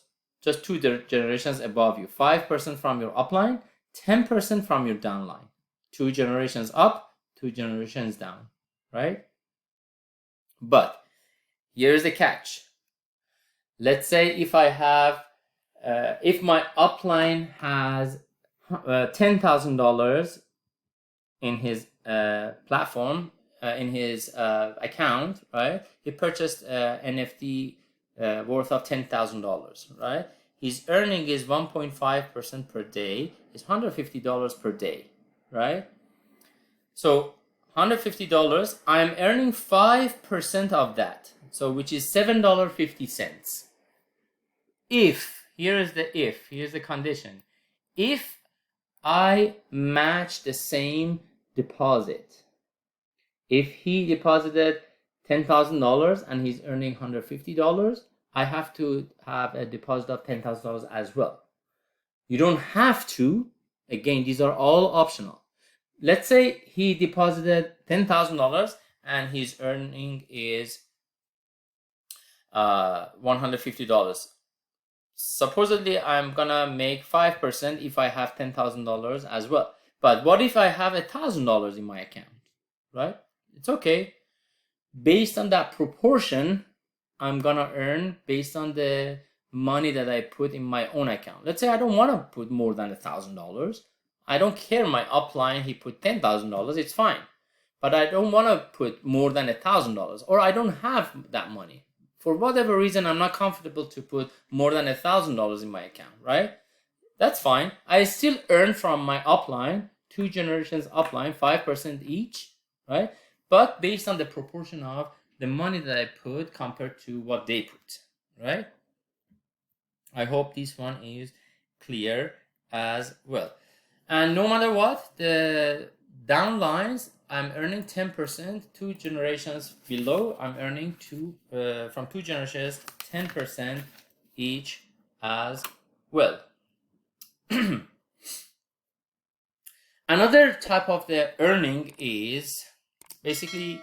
2 generations above you. 5% from your upline, 10% from your downline. 2 generations up, 2 generations down, right? But here's the catch. Let's say if I have, if my upline has $10,000 in his platform, in his account, right? He purchased NFT worth of $10,000, right? His earning is 1.5% per day. It's $150 per day, right? So $150, I'm earning 5% of that. So which is $7.50. Here's the condition. If I match the same deposit, if he deposited $10,000 and he's earning $150, I have to have a deposit of $10,000 as well. You don't have to. Again, these are all optional. Let's say he deposited $10,000 and his earning is $150. Supposedly, I'm gonna make 5% if I have $10,000 as well. But what if I have $1,000 in my account, right? It's okay. Based on that proportion, I'm gonna earn based on the money that I put in my own account. Let's say I don't want to put more than $1,000. I don't care. My upline, he put $10,000. It's fine. But I don't want to put more than $1,000, or I don't have that money. For whatever reason, I'm not comfortable to put more than $1,000 in my account, right? That's fine. I still earn from my upline, 2 generations upline, 5% each, right? But based on the proportion of the money that I put compared to what they put, right? I hope this one is clear as well. And no matter what, the downlines, I'm earning 10%, 2 generations below, I'm earning from 2 generations, 10% each as well. Another type of the earning is basically,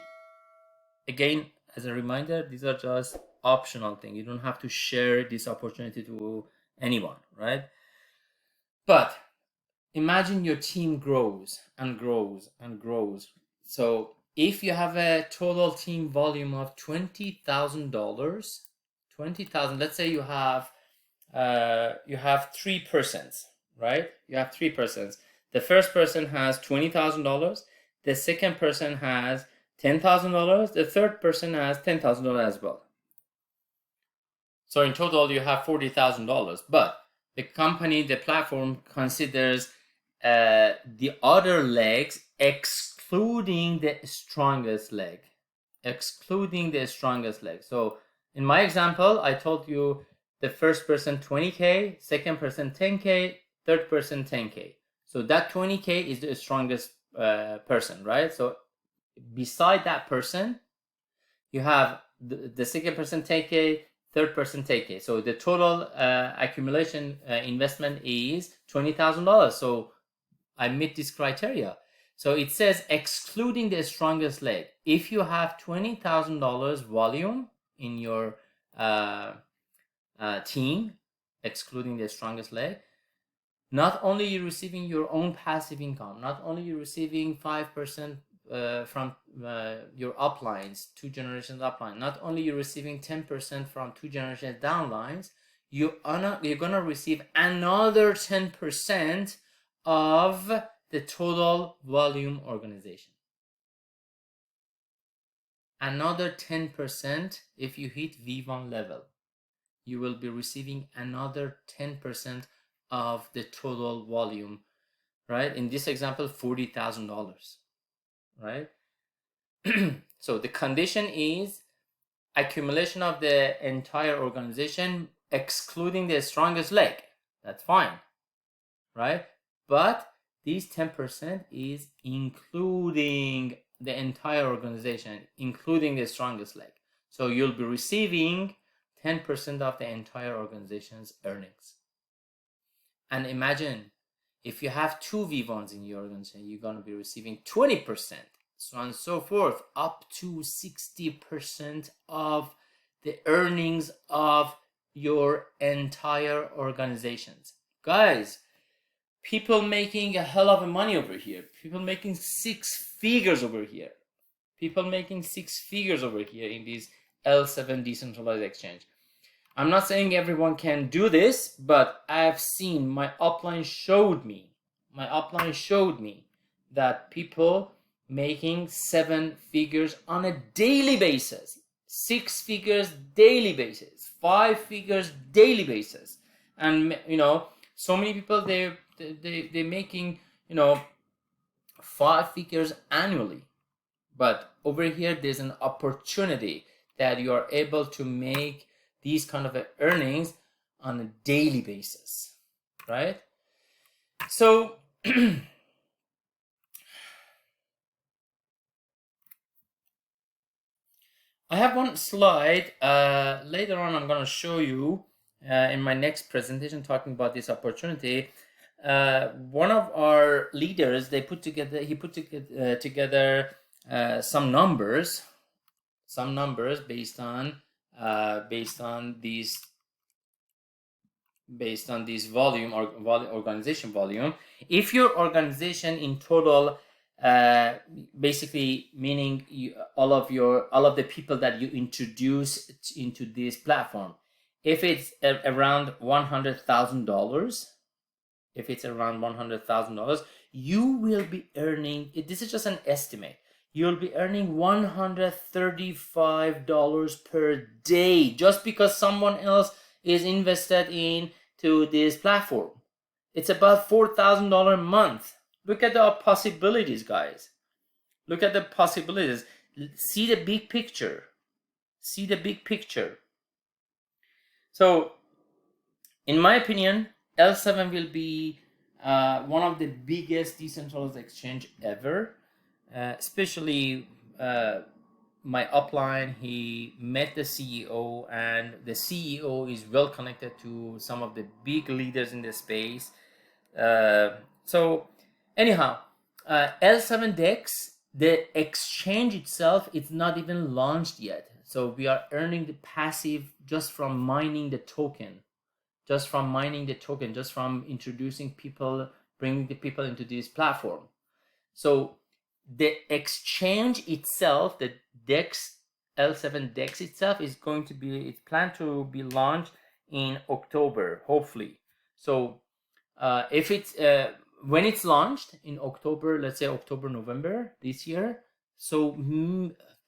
again, as a reminder, these are just optional things. You don't have to share this opportunity to anyone, right? But imagine your team grows and grows and grows. So if you have a total team volume of $20,000, 20,000, let's say you have 3%, right? You have 3%. The first person has $20,000. The second person has $10,000. The third person has $10,000 as well. So in total, you have $40,000. But the company, the platform considers the other legs excluding the strongest leg. Excluding the strongest leg. So in my example, I told you the first person 20K, second person 10K, third person 10K. So that 20K is the strongest person, right? So beside that person, you have the second person 10K, third person 10K. So the total accumulation investment is $20,000. So I meet this criteria. So it says excluding the strongest leg. If you have $20,000 volume in your team, excluding the strongest leg, not only you're receiving your own passive income, not only you're receiving 5% from your uplines, 2 generations upline, not only you're receiving 10% from 2 generations downlines, you're gonna receive another 10% of the total volume organization. Another 10% if you hit V1 level. You will be receiving another 10% of the total volume, right? In this example, $40,000, right? So the condition is accumulation of the entire organization excluding the strongest leg. That's fine, right? But these 10% is including the entire organization, including the strongest leg. So you'll be receiving 10% of the entire organization's earnings. And imagine if you have 2 V1s in your organization, you're going to be receiving 20%, so on and so forth, up to 60% of the earnings of your entire organizations. Guys, people making a hell of a money over here. People making 6 figures over here. People making 6 figures over here in this L7 decentralized exchange. I'm not saying everyone can do this, but I've seen, my upline showed me that people making 7 figures on a daily basis, 6 figures daily basis, 5 figures daily basis. And so many people they're making 5 figures annually. But over here there's an opportunity that you are able to make these kind of earnings on a daily basis, right? So I have one slide later on. I'm going to show you in my next presentation talking about this opportunity. One of our leaders, he put together some numbers based on these volume or organization volume. If your organization in total, basically meaning all of the people that you introduce into this platform, if it's around $100,000, you will be earning, this is just an estimate, you'll be earning $135 per day just because someone else is invested into this platform. It's about $4,000 a month. Look at the possibilities, guys. Look at the possibilities. See the big picture. So, in my opinion, L7 will be one of the biggest decentralized exchange ever. Especially my upline, he met the CEO, and the CEO is well connected to some of the big leaders in the space. So anyhow, L7 Dex, the exchange itself, it's not even launched yet. So we are earning the passive just from mining the token, just from introducing people, bringing the people into this platform. So the exchange itself, the Dex L7 Dex itself, is going to be, it's planned to be launched in October, hopefully. So if it's when it's launched in October, let's say October, November this year, so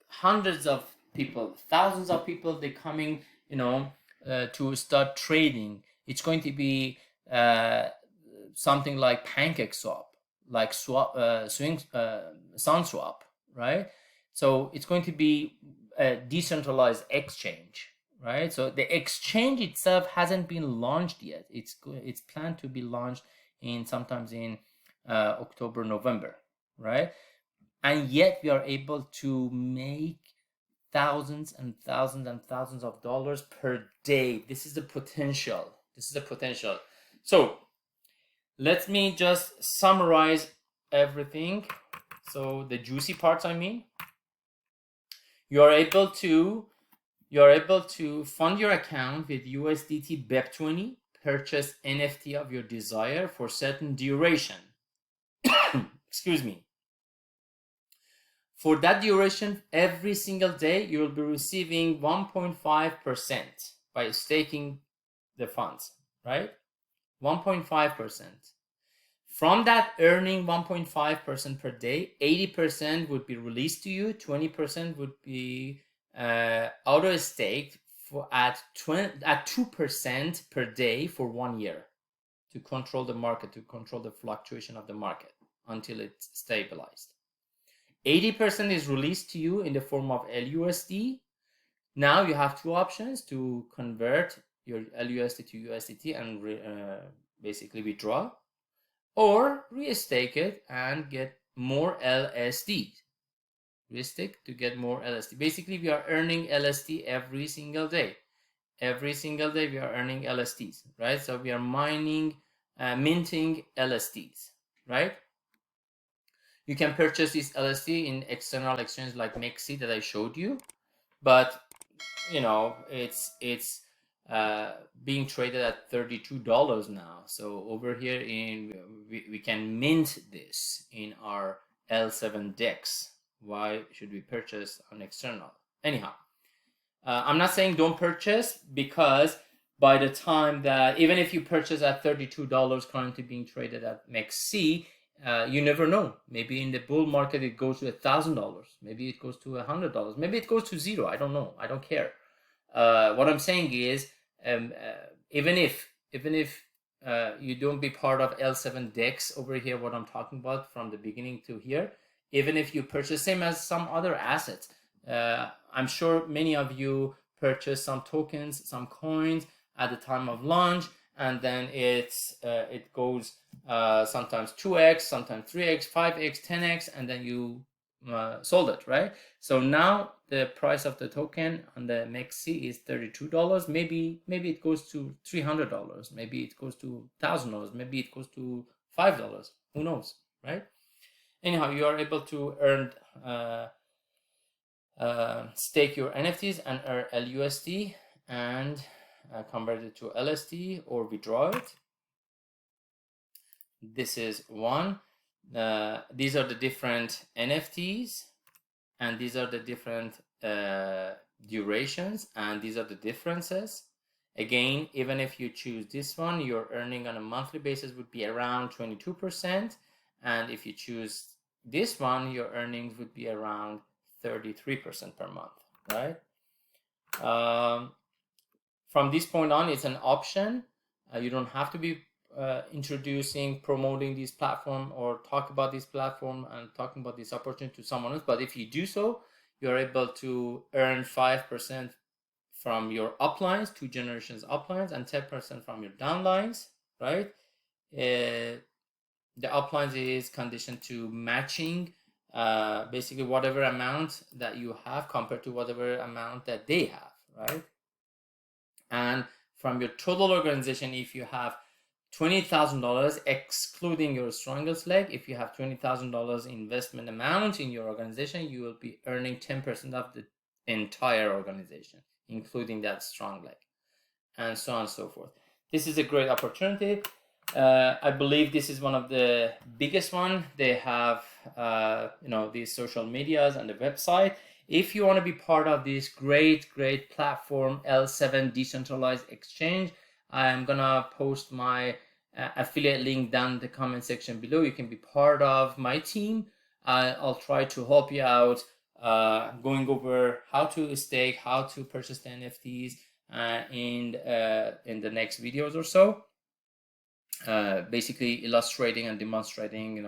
hundreds of people, thousands of people, they're coming, to start trading. It's going to be something like pancake swap, like sun swap, right? So it's going to be a decentralized exchange, right? So the exchange itself hasn't been launched yet. It's planned to be launched sometimes in October, November, right? And yet we are able to make thousands and thousands and thousands of dollars per day. This is the potential. So let me just summarize everything. So the juicy parts, I mean, you are able to fund your account with USDT BEP20, purchase NFT of your desire for certain duration. Excuse me. For that duration, every single day, you will be receiving 1.5% by staking the funds, right? 1.5%. From that earning 1.5% per day, 80% would be released to you, 20% would be auto-staked at 2% per day for 1 year to control the market, to control the fluctuation of the market until it's stabilized. 80% is released to you in the form of LUSD. Now you have two options to convert your LUSD to USDT and basically withdraw, or restake it and get more LSD. Restake to get more LSD. Basically, we are earning LSD every single day. Every single day we are earning LSDs, right? So we are minting LSDs, right? You can purchase this LSD in external exchange like MEXC that I showed you, but it's being traded at $32 now. So over here we can mint this in our L7 Dex. Why should we purchase on external? Anyhow, I'm not saying don't purchase, because by the time that, even if you purchase at $32 currently being traded at MEXC, you never know. Maybe in the bull market it goes to $1,000. Maybe it goes to $100. Maybe it goes to zero. I don't know. I don't care. What I'm saying is, even if you don't be part of L7 Dex over here, what I'm talking about from the beginning to here, even if you purchase same as some other assets, I'm sure many of you purchase some tokens, some coins at the time of launch, and then it goes sometimes 2x, sometimes 3x, 5x, 10x, and then you sold it, right? So now the price of the token on the MEXC is $32. Maybe it goes to $300. Maybe it goes to $1,000. Maybe it goes to $5. Who knows, right? Anyhow, you are able to earn stake your NFTs and earn LUSD and convert it to LSD or withdraw it. This is one. These are the different NFTs, and these are the different durations, and these are the differences. Again, even if you choose this one, your earning on a monthly basis would be around 22%, and if you choose this one, your earnings would be around 33% per month, right? From this point on, it's an option. You don't have to be promoting this platform or talk about this platform and talking about this opportunity to someone else. But if you do so, you're able to earn 5% from your uplines, 2 generations uplines, and 10% from your downlines, right? The uplines is conditioned to matching basically whatever amount that you have compared to whatever amount that they have, right? And from your total organization, if you have $20,000 excluding your strongest leg, if you have $20,000 investment amount in your organization, you will be earning 10% of the entire organization, including that strong leg, and so on and so forth. This is a great opportunity. I believe this is one of the biggest one. They have these social medias and the website. If you want to be part of this great platform, L7 Decentralized Exchange, I'm gonna post my affiliate link down in the comment section below. You can be part of my team. I'll try to help you out going over how to stake, how to purchase the NFTs in the next videos or so. Basically illustrating and demonstrating,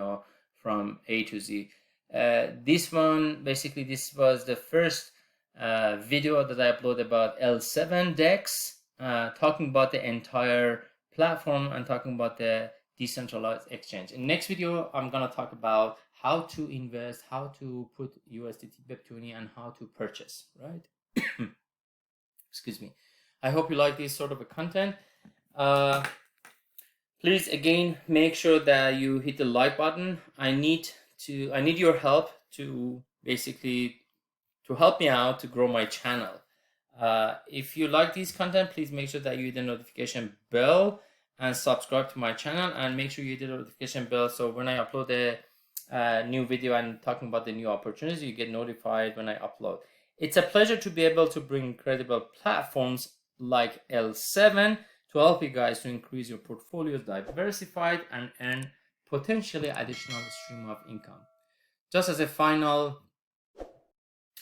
from A to Z. This was the first video that I uploaded about L7 Dex, talking about the entire platform and talking about the decentralized exchange. In the next video, I'm gonna talk about how to invest, how to put USDT BEP20, and how to purchase, right? Excuse me. I hope you like this sort of a content. Please again make sure that you hit the like button. I need your help to help me out to grow my channel. If you like this content, please make sure that you hit the notification bell and subscribe to my channel, and make sure you hit the notification bell so when I upload a new video and talking about the new opportunities, you get notified when I upload. It's a pleasure to be able to bring incredible platforms like L7 to help you guys to increase your portfolios, diversified, and earn potentially additional stream of income. Just as a final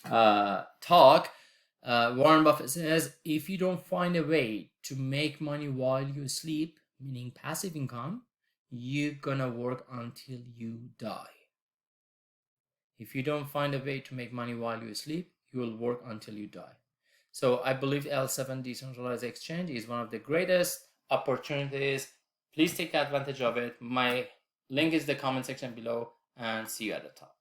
talk, Warren Buffett says, if you don't find a way to make money while you sleep, meaning passive income, you're gonna work until you die. If you don't find a way to make money while you sleep, you will work until you die. So I believe L7 Decentralized Exchange is one of the greatest opportunities. Please take advantage of it. My link is in the comment section below, and see you at the top.